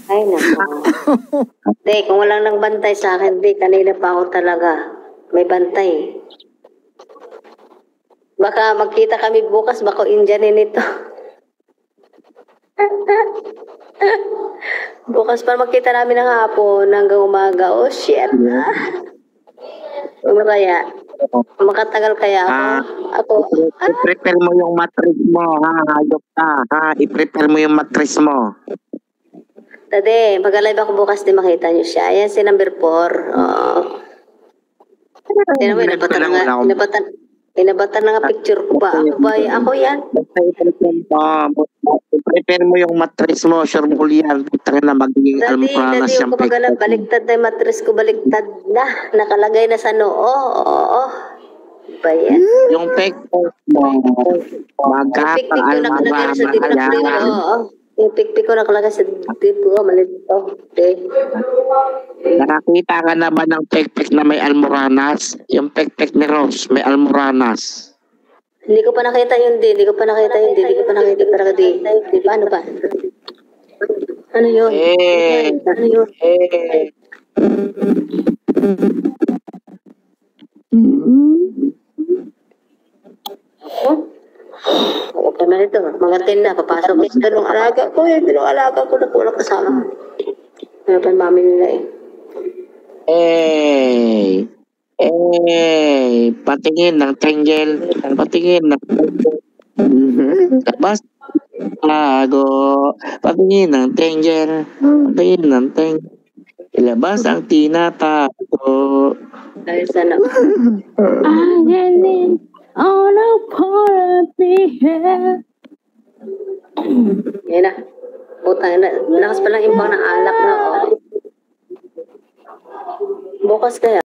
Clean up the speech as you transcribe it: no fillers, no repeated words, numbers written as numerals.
Ay, naku. Hindi, kung walang nagbantay sa akin, di, kanina pa ako talaga. May bantay. Baka magkita kami bukas, baka Indianin ito. Bukas pa magkita namin ng hapon hanggang umaga. Oh, shit. Ano kaya? Makatagal kaya ako? I-prepare mo yung mattress mo, ha? Hayop ka, ha? I-prepare mo yung mattress mo. Tade, mag-alive ako bukas, di makita niyo siya. Ayan si number 4. Oo. Tignan mo, inabatan na nga picture ko ba? Ako ba? Ako yan. I-prepare mo yung mattress mo, sure mo yan. Tanga na magiging almoranas Dadi, yung ko magalang baliktad na yung mattress ko, baliktad na. Nakalagay na sa noo. Oo. Ba yan? Yung pekpek mo, magkapa almara, Oo. Yung pikpik ko nakalagay sa dip ko, malito. Okay. Nakakita ka na ba ng pekpek na may almoranas? Yung pekpek ni Rose, may almoranas. Hindi ko pa nakita yun, di. Hindi ko pa nakita yun, di. Hindi ko pa nakita talaga, di. Di, paano ba? Ano yun? Ano yun? Huwag naman ito. Mga 10 na, papasok ko sa dalawang alaga ko. Dalawang alaga ko na kulang kasama. Ano pa mami nila patingin ng tenggel, patingin ng labas lago, patingin ng tenggel, patingin ng tenggel, ilabas ang tinatago. Dahil sana. Angelin on a part of the hair. Yan na. Putang na. Lakas palang impang ng alak na. Bukas kaya.